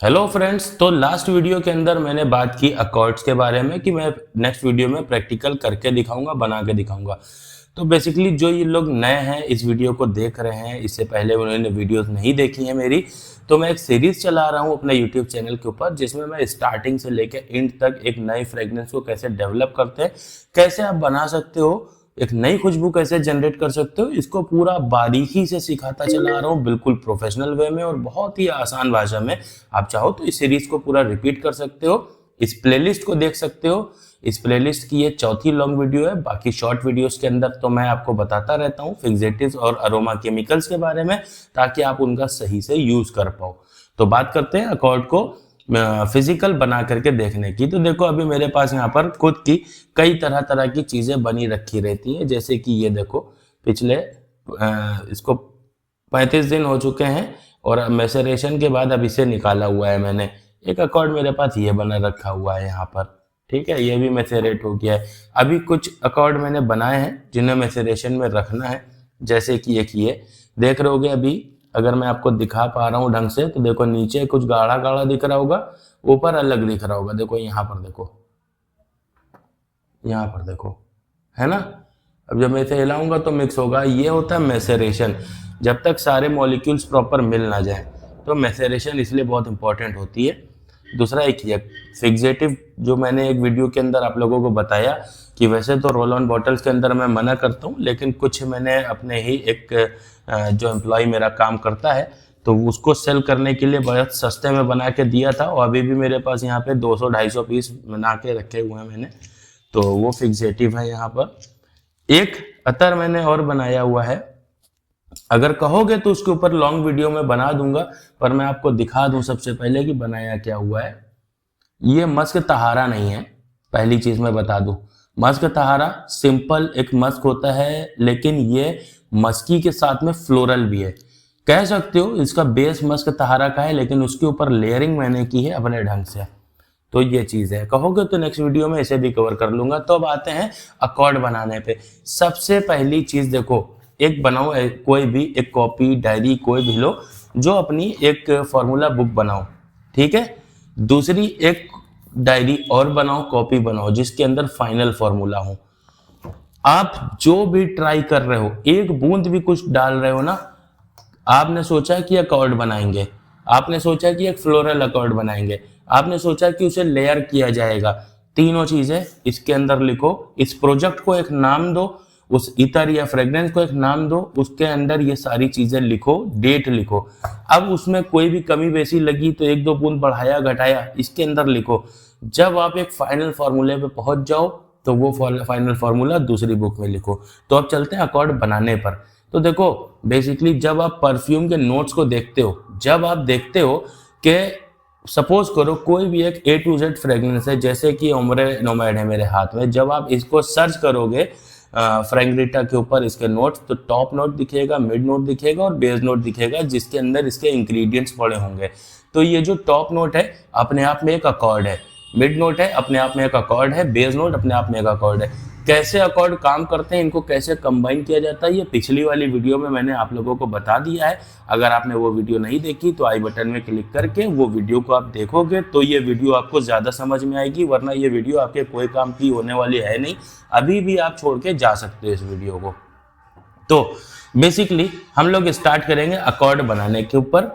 Hello friends, तो last video के अंदर मैंने बात की अकॉर्ड्स के बारे में कि मैं नेक्स्ट वीडियो में प्रैक्टिकल करके दिखाऊंगा, बना के दिखाऊंगा। तो बेसिकली जो ये लोग नए हैं इस वीडियो को देख रहे हैं, इससे पहले उन्होंने वीडियोस नहीं देखी है मेरी, तो मैं एक सीरीज चला रहा हूँ अपने यूट्यूब चैनल के ऊपर जिसमें मैं स्टार्टिंग से लेकर एंड तक एक नई फ्रेग्रेंस को कैसे डेवलप करते हैं, कैसे आप बना सकते हो, एक नई खुशबू कैसे जनरेट कर सकते हो, इसको पूरा बारीकी से सिखाता चला रहा हूँ, बिल्कुल प्रोफेशनल वे में और बहुत ही आसान भाषा में। आप चाहो तो इस सीरीज को पूरा रिपीट कर सकते हो, इस प्लेलिस्ट को देख सकते हो। इस प्लेलिस्ट की ये चौथी लॉन्ग वीडियो है। बाकी शॉर्ट वीडियोस के अंदर तो मैं आपको बताता रहता हूँ फिक्सेटिव्स और अरोमा केमिकल्स के बारे में, ताकि आप उनका सही से यूज कर पाओ। तो बात करते हैं अकॉर्ड को फिजिकल बना करके देखने की। तो देखो, अभी मेरे पास यहाँ पर खुद की कई तरह तरह की चीजें बनी रखी रहती है, जैसे कि ये देखो, पिछले इसको 35 दिन हो चुके हैं और मैसेरेशन के बाद अब इसे निकाला हुआ है मैंने। एक अकॉर्ड मेरे पास ये बना रखा हुआ है यहाँ पर, ठीक है, ये भी मैसेरेट हो गया है। अभी कुछ अकॉर्ड मैंने बनाए हैं जिन्हें मैसेरेशन में रखना है, जैसे कि एक ये देख रहे होगे। अभी अगर मैं आपको दिखा पा रहा हूँ ढंग से तो देखो, नीचे कुछ गाढ़ा गाढ़ा दिख रहा होगा, ऊपर अलग दिख रहा होगा। देखो यहाँ पर, देखो यहाँ पर देखो, है ना। अब जब मैं इसे हिलाऊंगा तो मिक्स होगा। ये होता है मैसेरेशन, जब तक सारे मॉलिक्यूल्स प्रॉपर मिल ना जाए। तो मैसेरेशन इसलिए बहुत इंपॉर्टेंट होती है। दूसरा एक ये फिक्सेटिव, जो मैंने एक वीडियो के अंदर आप लोगों को बताया कि वैसे तो रोल ऑन बॉटल्स के अंदर मैं मना करता हूँ, लेकिन कुछ मैंने अपने ही एक जो एम्प्लॉय मेरा काम करता है तो उसको सेल करने के लिए बहुत सस्ते में बना के दिया था, और अभी भी मेरे पास यहाँ पे 200-250 पीस बना के रखे हुए हैं मैंने। तो वो फिक्सेटिव है। यहाँ पर एक अतर मैंने और बनाया हुआ है, अगर कहोगे तो उसके ऊपर लॉन्ग वीडियो में बना दूंगा, पर मैं आपको दिखा दूं सबसे पहले कि बनाया क्या हुआ है। ये मस्क तहारा नहीं है, पहली चीज मैं बता दूं। मस्क तहारा सिंपल एक मस्क होता है, लेकिन ये मस्की के साथ में फ्लोरल भी है, कह सकते हो। इसका बेस मस्क तहारा का है, लेकिन उसके ऊपर लेयरिंग मैंने की है अपने ढंग से। तो ये चीज है, कहोगे तो नेक्स्ट वीडियो में इसे भी कवर कर लूंगा। तो अब आते हैं अकॉर्ड बनाने पे। सबसे पहली चीज देखो, एक बनाओ कोई भी एक कॉपी डायरी कोई भी लो, जो अपनी एक फॉर्मूला बुक बनाओ, ठीक है। दूसरी एक डायरी और बनाओ, कॉपी बनाओ, जिसके अंदर फाइनल फॉर्मूला हो। आप जो भी ट्राई कर रहे हो, एक बूंद भी कुछ डाल रहे हो ना, आपने सोचा कि अकॉर्ड बनाएंगे, आपने सोचा कि एक फ्लोरल अकॉर्ड बनाएंगे, आपने सोचा कि उसे लेयर किया जाएगा, तीनों चीजें इसके अंदर लिखो। इस प्रोजेक्ट को एक नाम दो, उस इतर या फ्रेग्रेंस को एक नाम दो, उसके अंदर ये सारी चीजें लिखो, डेट लिखो। अब उसमें कोई भी कमी बेसी लगी तो एक दो बूंद बढ़ाया घटाया इसके अंदर लिखो। जब आप एक फाइनल फॉर्मूले पे पहुंच जाओ तो वो फाइनल फॉर्मूला दूसरी बुक में लिखो। तो अब चलते हैं अकॉर्ड बनाने पर। तो देखो, बेसिकली जब आप परफ्यूम के नोट्स को देखते हो, जब आप देखते हो कि सपोज करो कोई भी एक A to Z फ्रेग्रेंस है, जैसे कि ओम्ब्रे नोमैड है मेरे हाथ में, जब आप इसको सर्च करोगे फ्रैंग्रिटा के ऊपर इसके नोट्स, तो टॉप नोट दिखेगा, मिड नोट दिखेगा और बेस नोट दिखेगा, जिसके अंदर इसके इंग्रेडिएंट्स पड़े होंगे। तो ये जो टॉप नोट है अपने आप में एक अकॉर्ड है, मिड नोट है अपने आप में एक अकॉर्ड है, बेस नोट अपने आप में एक अकॉर्ड है। कैसे अकॉर्ड काम करते हैं, इनको कैसे कंबाइन किया जाता है, ये पिछली वाली वीडियो में मैंने आप लोगों को बता दिया है। अगर आपने वो वीडियो नहीं देखी तो आई बटन में क्लिक करके वो वीडियो को आप देखोगे तो ये वीडियो आपको ज्यादा समझ में आएगी, वरना ये वीडियो आपके कोई काम की होने वाली है नहीं। अभी भी आप छोड़ के जा सकते हो इस वीडियो को। तो बेसिकली हम लोग स्टार्ट करेंगे अकॉर्ड बनाने के ऊपर।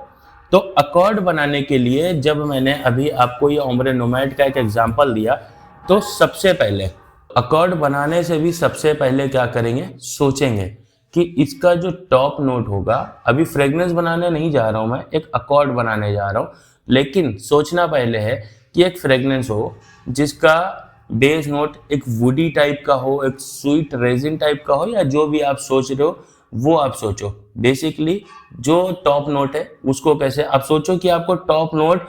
तो अकॉर्ड बनाने के लिए, जब मैंने अभी आपको ये ओम्ब्रे नोमैड का एक एग्जांपल दिया, तो सबसे पहले अकॉर्ड बनाने से भी सबसे पहले क्या करेंगे, सोचेंगे कि इसका जो टॉप नोट होगा, अभी फ्रेग्रेंस बनाने नहीं जा रहा हूं मैं, एक अकॉर्ड बनाने जा रहा हूं, लेकिन सोचना पहले है कि एक फ्रेग्रेंस हो जिसका बेस नोट एक वुडी टाइप का हो, एक स्वीट रेजिन टाइप का हो, या जो भी आप सोच रहे हो वो आप सोचो। बेसिकली जो टॉप नोट है उसको कैसे आप सोचो कि आपको टॉप नोट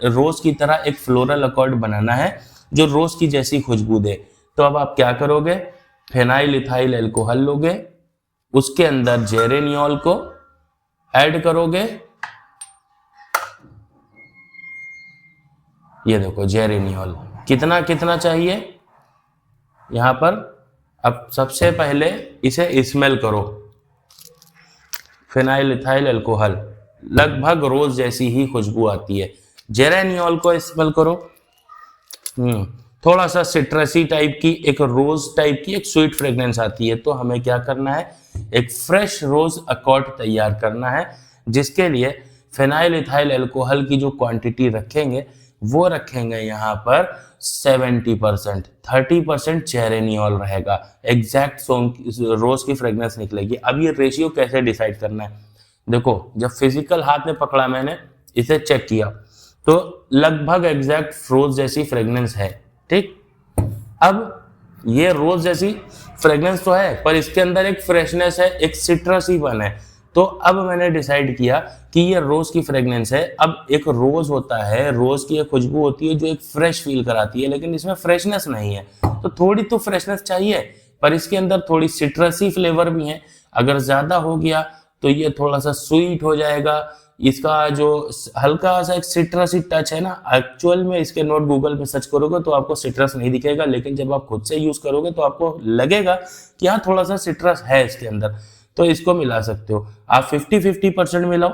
रोज की तरह एक फ्लोरल अकॉर्ड बनाना है जो रोज की जैसी खुशबू दे। तो अब आप क्या करोगे, फेनाइल इथाइल एल्कोहल लोगे, उसके अंदर जेरेनियोल को ऐड करोगे। ये देखो जेरेनियोल कितना कितना चाहिए यहां पर। अब सबसे पहले इसे स्मेल करो, फेनाइल इथाइल एल्कोहल, लगभग रोज जैसी ही खुशबू आती है। जेरेनियोल को स्मेल करो, थोड़ा सा सिट्रसी टाइप की, एक रोज टाइप की एक स्वीट फ्रेग्रेंस आती है। तो हमें क्या करना है, एक फ्रेश रोज अकॉर्ड तैयार करना है, जिसके लिए फिनाइल इथाइल अल्कोहल की जो क्वांटिटी रखेंगे वो रखेंगे यहाँ पर 70%, 30% जेरेनियोल रहेगा, एग्जैक्ट रोज की फ्रेग्रेंस निकलेगी। अब ये रेशियो कैसे डिसाइड करना है, देखो जब फिजिकल हाथ में पकड़ा मैंने, इसे चेक किया तो लगभग एग्जैक्ट रोज जैसी फ्रेग्रेंस है, ठीक। अब ये रोज जैसी फ्रेग्रेंस तो है, पर इसके अंदर एक फ्रेशनेस है, एक सिट्रसीपन है। तो अब मैंने डिसाइड किया कि ये रोज की फ्रेग्रेंस है। अब एक रोज होता है, रोज की एक खुशबू होती है जो एक फ्रेश फील कराती है, लेकिन इसमें फ्रेशनेस नहीं है, तो थोड़ी तो फ्रेशनेस चाहिए, पर इसके अंदर थोड़ी सिट्रसी फ्लेवर भी है। अगर ज्यादा हो गया तो ये थोड़ा सा स्वीट हो जाएगा, इसका जो हल्का सा एक सिट्रसी टच है ना, एक्चुअल में इसके नोट गूगल पे सर्च करोगे तो आपको सिट्रस नहीं दिखेगा, लेकिन जब आप खुद से यूज करोगे तो आपको लगेगा कि हाँ थोड़ा सा सिट्रस है इसके अंदर। तो इसको मिला सकते हो आप, 50-50% मिलाओ।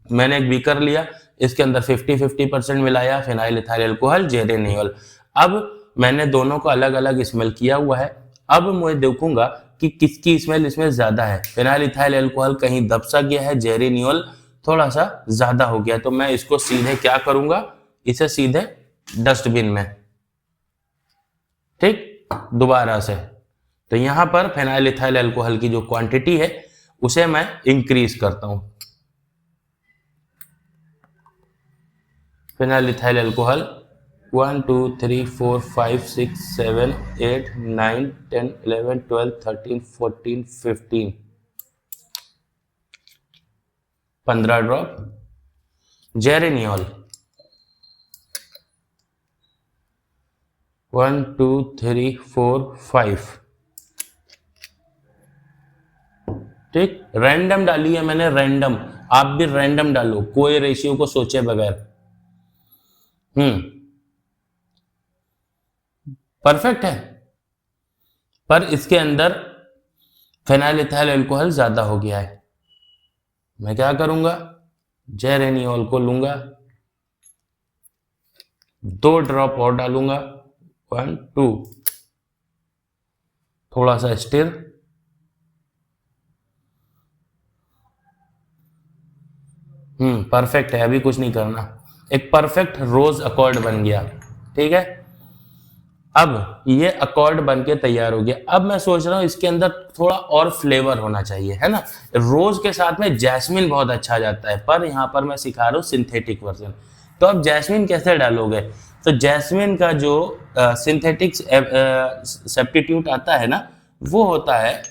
मैंने एक बीकर लिया, इसके अंदर 50-50% मिलाया फिनाइल इथाइल अल्कोहल, जेरेनियोल। अब मैंने दोनों को अलग अलग स्मेल किया हुआ है। अब मैं देखूंगा कि किसकी स्मेल इसमें ज्यादा है। फिनाइल इथाइल अल्कोहल कहीं दब सा गया है, जेरेनियोल थोड़ा सा ज्यादा हो गया, तो मैं इसको सीधे क्या करूंगा, इसे सीधे डस्टबिन में, ठीक, दोबारा से। तो यहां पर फिनाइल इथाइल अल्कोहल की जो क्वांटिटी है उसे मैं इंक्रीज करता हूं। फिनाइल इथाइल अल्कोहल 1 2 3 4 5 6 7 8 9 10 11 12 13 14 15 15 ड्रॉप जेरेनियोल 1 2 3 4 5, ठीक। रैंडम डाली है मैंने, रैंडम, आप भी रैंडम डालो, कोई रेशियो को सोचे बगैर। परफेक्ट है, पर इसके अंदर फिनाइल इथाइल अल्कोहल ज्यादा हो गया है। मैं क्या करूंगा, जेरेनियोल को लूंगा, 2 ड्रॉप और डालूंगा, 1 2, थोड़ा सा स्टिर, परफेक्ट है, अभी कुछ नहीं करना, एक परफेक्ट रोज अकॉर्ड बन गया, ठीक है। अब ये अकॉर्ड बन के तैयार हो गया। अब मैं सोच रहा हूं इसके अंदर थोड़ा और फ्लेवर होना चाहिए, है ना। रोज के साथ में जैस्मिन बहुत अच्छा जाता है, पर यहां पर मैं सिखा रहा हूं सिंथेटिक वर्जन। तो अब जैस्मिन कैसे डालोगे, तो जैस्मिन का जो सिंथेटिक सब्स्टिट्यूट आता है ना, वो होता है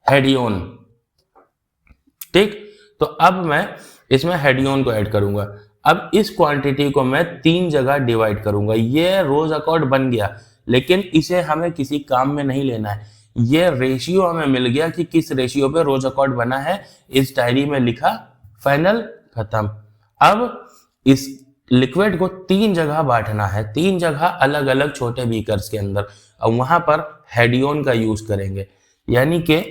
हेडियोन, ठीक। तो अब मैं इसमें हेडियोन को ऐड करूंगा। अब इस क्वांटिटी को मैं 3 जगह डिवाइड करूंगा। ये रोज अकॉर्ड बन गया, लेकिन इसे हमें किसी काम में नहीं लेना है। ये रेशियो हमें मिल गया कि किस रेशियो पे रोज अकॉर्ड बना है, इस डायरी में लिखा, फाइनल, खत्म। अब इस लिक्विड को 3 जगह बांटना है, 3 जगह अलग अलग छोटे बीकर्स के अंदर। अब वहां पर हेडियोन का यूज करेंगे, यानी कि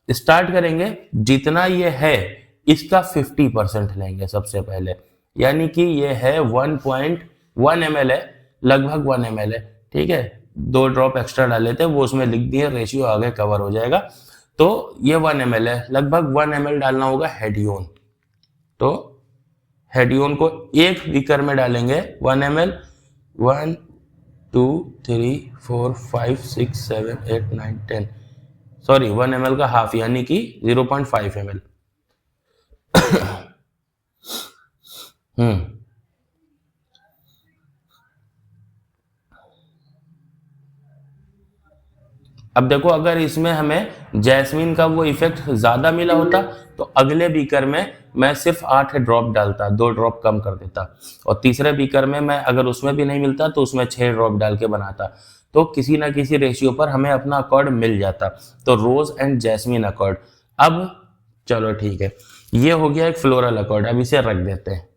स्टार्ट करेंगे, जितना ये है इसका 50% लेंगे सबसे पहले, यानी कि ये है 1.1 ml है, लगभग 1 ml है, ठीक है। 2 ड्रॉप एक्स्ट्रा डाले थे, वो उसमें लिख दिए, रेशियो आगे कवर हो जाएगा। तो ये 1 ml है, लगभग 1 ml डालना होगा हेडियोन। तो हेडियोन को एक बीकर में डालेंगे 1 ml, 1 2 3 4 5 6 7 8 9 10, सॉरी 1 ml का हाफ, यानी कि 0.5 ml। अब देखो, अगर इसमें हमें जैस्मिन का वो इफेक्ट ज्यादा मिला होता तो अगले बीकर में मैं सिर्फ 8 ड्रॉप डालता, 2 ड्रॉप कम कर देता, और तीसरे बीकर में मैं अगर उसमें भी नहीं मिलता तो उसमें 6 ड्रॉप डाल के बनाता। तो किसी ना किसी रेशियो पर हमें अपना अकॉर्ड मिल जाता। तो रोज एंड जैस्मिन अकॉर्ड। अब चलो ठीक है, ये हो गया एक फ्लोरल अकॉर्ड, अब इसे रख देते हैं।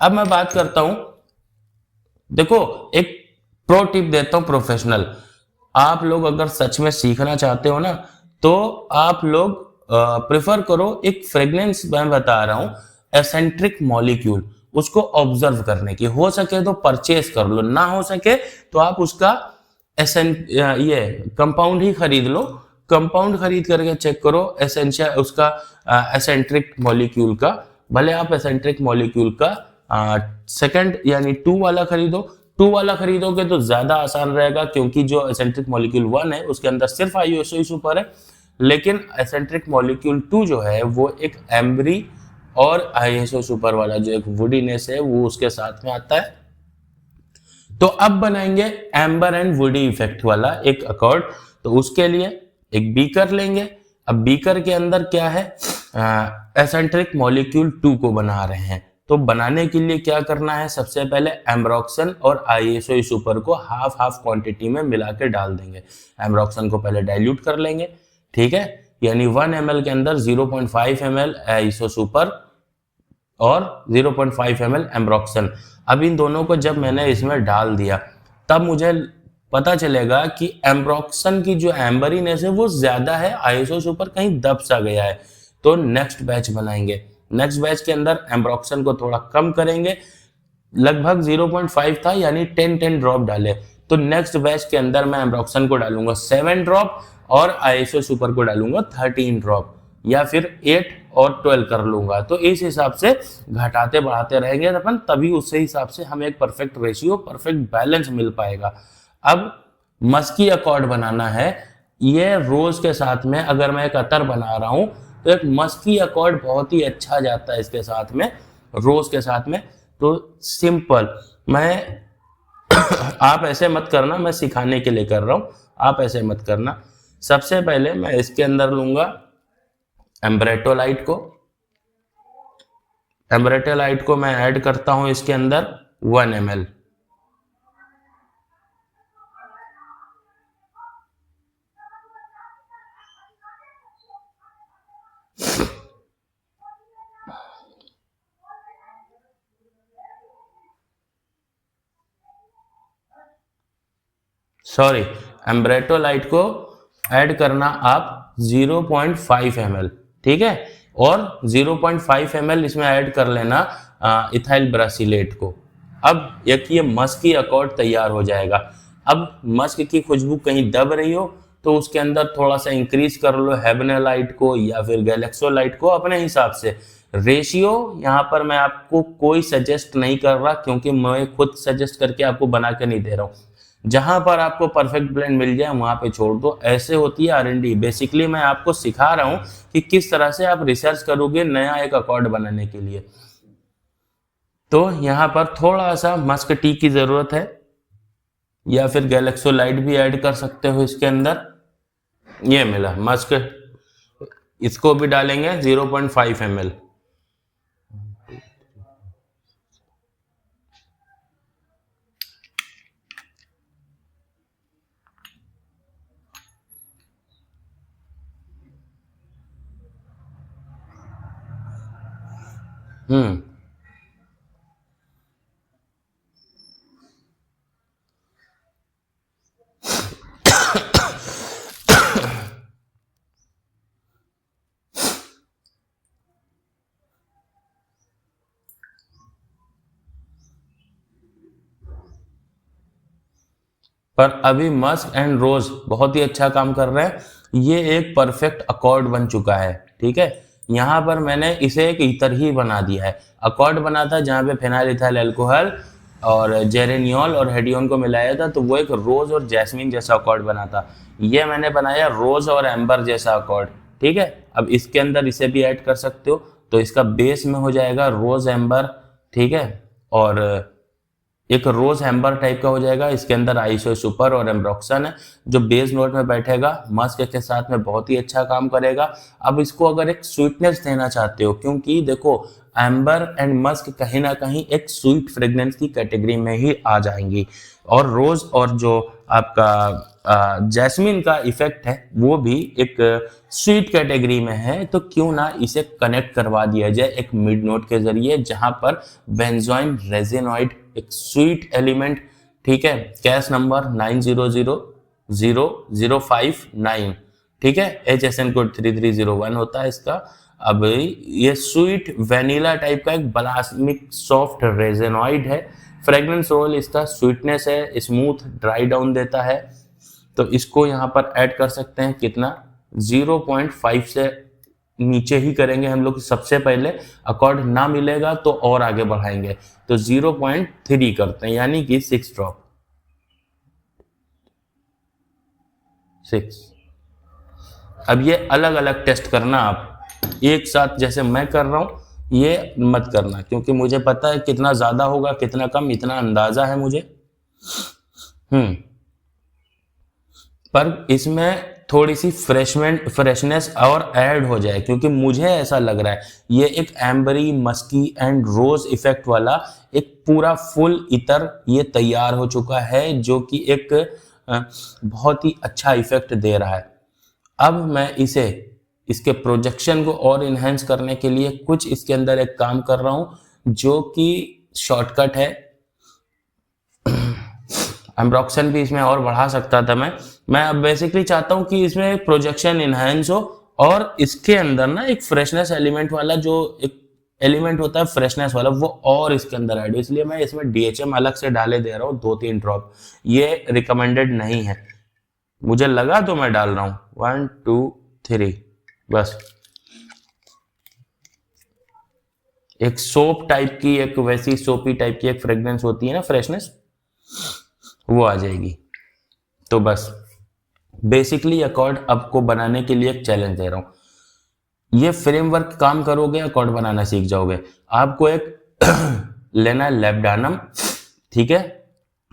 अब मैं बात करता हूं, देखो एक प्रो टिप देता हूं प्रोफेशनल। आप लोग अगर सच में सीखना चाहते हो ना, तो आप लोग प्रेफर करो एक फ्रेग्रेंस, मैं बता रहा हूं एसेंट्रिक मॉलिक्यूल, उसको ऑब्जर्व करने की। हो सके तो परचेस कर लो, ना हो सके तो आप उसका ये कंपाउंड ही खरीद लो। कंपाउंड खरीद करके चेक करो एसेंशियल उसका एसेंट्रिक मॉलिक्यूल का। भले आप एसेंट्रिक मॉलिक्यूल का सेकंड यानी 2 वाला खरीदो। 2 वाला खरीदोगे तो ज्यादा आसान रहेगा, क्योंकि जो एसेंट्रिक मॉलिक्यूल 1 है उसके अंदर सिर्फ आईएसओ सुपर है, लेकिन एसेंट्रिक मॉलिक्यूल 2 जो है वो एक एम्बरी और आईएसओ सुपर वाला जो एक वुडीनेस है वो उसके साथ में आता है। तो अब बनाएंगे एम्बर एंड वुडी इफेक्ट वाला एक अकॉर्ड। तो उसके लिए एक बीकर लेंगे। अब बीकर के अंदर क्या है, एसेंट्रिक मॉलिक्यूल 2 को बना रहे हैं। तो बनाने के लिए क्या करना है, सबसे पहले एम्ब्रोक्सन और आईएसओ सुपर को हाफ हाफ क्वांटिटी में मिला के डाल देंगे। एम्ब्रोक्सन को पहले डाइल्यूट कर लेंगे, ठीक है, यानी 1 ml के अंदर 0.5 ml आईएसओ सुपर और 0.5 ml एम्ब्रोक्सन। अब इन दोनों को जब मैंने इसमें डाल दिया तब मुझे पता चलेगा कि एम्ब्रोक्सन की जो एम्बरीनेस है वो ज्यादा है, आईएसओ सुपर कहीं दब सा गया है। तो नेक्स्ट बैच बनाएंगे। नेक्स्ट बैच के अंदर एम्ब्रोक्सन को थोड़ा कम करेंगे, लगभग 0.5 था यानी 10 ड्रॉप डाले। तो नेक्स्ट बैच के अंदर मैं एम्ब्रोक्सन को डालूंगा 7 ड्रॉप और आईएसओ सुपर को डालूंगा 13 ड्रॉप, या फिर 8 और 12 कर लूंगा। तो इस हिसाब से घटाते बढ़ाते रहेंगे अपन, तभी उसी हिसाब से हमें एक परफेक्ट रेशियो, परफेक्ट बैलेंस मिल पाएगा। अब मस्की अकॉर्ड बनाना है। ये रोज के साथ में अगर मैं एक अतर बना रहा हूं तो एक मस्की अकॉर्ड बहुत ही अच्छा जाता है इसके साथ में, रोज के साथ में। तो सिंपल, मैं आप ऐसे मत करना, मैं सिखाने के लिए कर रहा हूं, आप ऐसे मत करना। सबसे पहले मैं इसके अंदर लूंगा एम्ब्रेटोलाइट को। एम्ब्रेटोलाइट को मैं ऐड करता हूं इसके अंदर 1 ml। सॉरी, एम्ब्रेटोलाइट को ऐड करना आप 0.5 ml, ठीक है, और 0.5 ml इसमें ऐड कर लेना इथाइल ब्रासिलेट को। अब एक ये मस्क की अकॉर्ड तैयार हो जाएगा। अब मस्क की खुशबू कहीं दब रही हो तो उसके अंदर थोड़ा सा इंक्रीज कर लो हेबनेलाइट को या फिर गैलेक्सोलाइट को अपने हिसाब से। रेशियो यहाँ पर मैं आपको कोई सजेस्ट नहीं कर रहा, क्योंकि मैं खुद सजेस्ट करके आपको बना के नहीं दे रहा हूँ। जहां पर आपको परफेक्ट ब्लेंड मिल जाए वहां पे छोड़ दो। ऐसे होती है R&D। बेसिकली मैं आपको सिखा रहा हूं कि किस तरह से आप रिसर्च करोगे नया एक अकॉर्ड बनाने के लिए। तो यहां पर थोड़ा सा मस्क टी की जरूरत है, या फिर गैलेक्सोलाइट भी ऐड कर सकते हो इसके अंदर। ये मिला मस्क, इसको भी डालेंगे 0.5 ml। पर अभी मस्क एंड रोज बहुत ही अच्छा काम कर रहे हैं। ये एक परफेक्ट अकॉर्ड बन चुका है, ठीक है। यहाँ पर मैंने इसे एक ईथर ही बना दिया है। अकॉर्ड बना था जहाँ पे फेनाइल इथाइल अल्कोहल और जेरेनियोल और हेडियोन को मिलाया था, तो वो एक रोज और जैस्मिन जैसा अकॉर्ड बना था। ये मैंने बनाया रोज और एम्बर जैसा अकॉर्ड, ठीक है। अब इसके अंदर इसे भी ऐड कर सकते हो, तो इसका बेस में हो जाएगा रोज एम्बर, ठीक है, और एक रोज एम्बर टाइप का हो जाएगा। इसके अंदर आईएसओ सुपर और एम्ब्रोक्सन है जो बेस नोट में बैठेगा, मस्क के साथ में बहुत ही अच्छा काम करेगा। अब इसको अगर एक स्वीटनेस देना चाहते हो, क्योंकि देखो एम्बर एंड मस्क कहीं ना कहीं एक स्वीट फ्रेग्रेंस की कैटेगरी में ही आ जाएंगी, और रोज और जो आपका जैस्मिन का इफेक्ट है वो भी एक स्वीट कैटेगरी में है। तो क्यों ना इसे कनेक्ट करवा दिया जाए एक मिड नोट के जरिए, जहां पर बेंजोइन रेजिनॉइड एक स्वीट एलिमेंट, ठीक है, कैस नंबर 900059, ठीक है, HSN कोड 3301 होता है इसका। अब ये स्वीट वेनिला टाइप का एक बलास्मिक सॉफ्ट रेजेनॉइड है। फ्रेग्रेंस रोल इसका स्वीटनेस है, स्मूथ ड्राई डाउन देता है। तो इसको यहाँ पर ऐड कर सकते हैं कितना, 0.5 से नीचे ही करेंगे हम लोग सबसे पहले, अकॉर्ड ना मिलेगा तो और आगे बढ़ाएंगे। तो 0.3 करते हैं, यानी कि 6 ड्रॉप, 6। अब ये अलग अलग टेस्ट करना आप, एक साथ जैसे मैं कर रहा हूं ये मत करना, क्योंकि मुझे पता है कितना ज्यादा होगा कितना कम, इतना अंदाजा है मुझे। पर इसमें थोड़ी सी फ्रेशनेस और ऐड हो जाए, क्योंकि मुझे ऐसा लग रहा है ये एक ambery Maski and rose effect वाला एक पूरा फुल इतर ये तैयार हो चुका है, जो कि एक बहुत ही अच्छा इफेक्ट दे रहा है। अब मैं इसके प्रोजेक्शन को और इन्हेंस करने के लिए कुछ इसके अंदर एक काम कर रहा हूं, जो कि शॉर्टकट है। एम्ब्रॉक्सन भी इसमें और बढ़ा सकता था मैं अब बेसिकली चाहता हूं कि इसमें प्रोजेक्शन इनहेंस हो, और इसके अंदर ना एक फ्रेशनेस एलिमेंट वाला, जो एक एलिमेंट होता है फ्रेशनेस वाला, वो और इसके अंदर ऐड हो। इसलिए मैं इसमें DHM अलग से डाले दे रहा हूँ 2-3 ड्रॉप। ये रिकमेंडेड नहीं है, मुझे लगा तो मैं डाल रहा हूं। 1 2 3 बस। एक सोप टाइप की, एक वैसी सोपी टाइप की एक फ्रेग्रेंस होती है ना, फ्रेशनेस, वो आ जाएगी। तो बस बेसिकली अकॉर्ड आपको बनाने के लिए एक चैलेंज दे रहा हूं। ये फ्रेमवर्क काम करोगे, अकॉर्ड बनाना सीख जाओगे। आपको एक लेना है लेबडानम, ठीक है,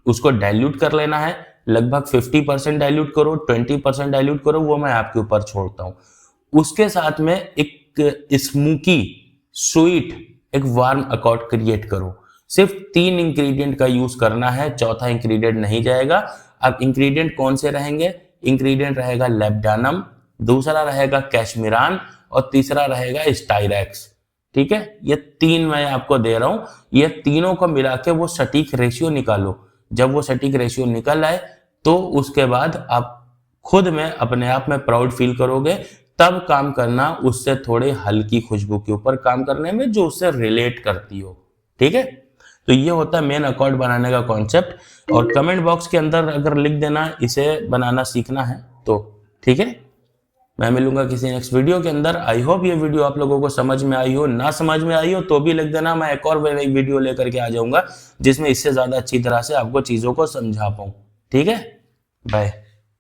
उसको डाइल्यूट कर लेना है, लगभग 50% डाइल्यूट करो, 20% डाइल्यूट करो, वो मैं आपके ऊपर छोड़ता हूं। उसके साथ में एक स्मोकी स्वीट एक वार्म अकॉर्ड क्रिएट करो। सिर्फ 3 इंग्रेडिएंट का यूज करना है, चौथा इंग्रेडिएंट नहीं जाएगा। अब इंग्रेडिएंट कौन से रहेंगे? इंग्रेडिएंट रहेगा लेबडानम, दूसरा रहेगा कैशमीरान, और तीसरा रहेगा स्टाइरेक्स। ठीक है, ये 3 मैं आपको दे रहा हूं। ये तीनों को मिला के वो सटीक रेशियो निकालो। जब वो सटीक रेशियो निकल आए तो उसके बाद आप खुद में अपने आप में प्राउड फील करोगे। तब काम करना उससे थोड़े हल्की खुशबू के ऊपर काम करने में, जो उससे रिलेट करती हो। ठीक है, तो ये होता है मेन अकॉर्ड बनाने का कॉन्सेप्ट। और कमेंट बॉक्स के अंदर अगर लिख देना इसे बनाना सीखना है तो ठीक है। मैं मिलूंगा किसी नेक्स्ट वीडियो के अंदर। आई होप ये वीडियो आप लोगों को समझ में आई हो। ना समझ में आई हो तो भी लिख देना, मैं एक और वीडियो लेकर के आ जाऊंगा जिसमें इससे ज्यादा अच्छी तरह से आपको चीजों को समझा पाऊं। ठीक है, बाय।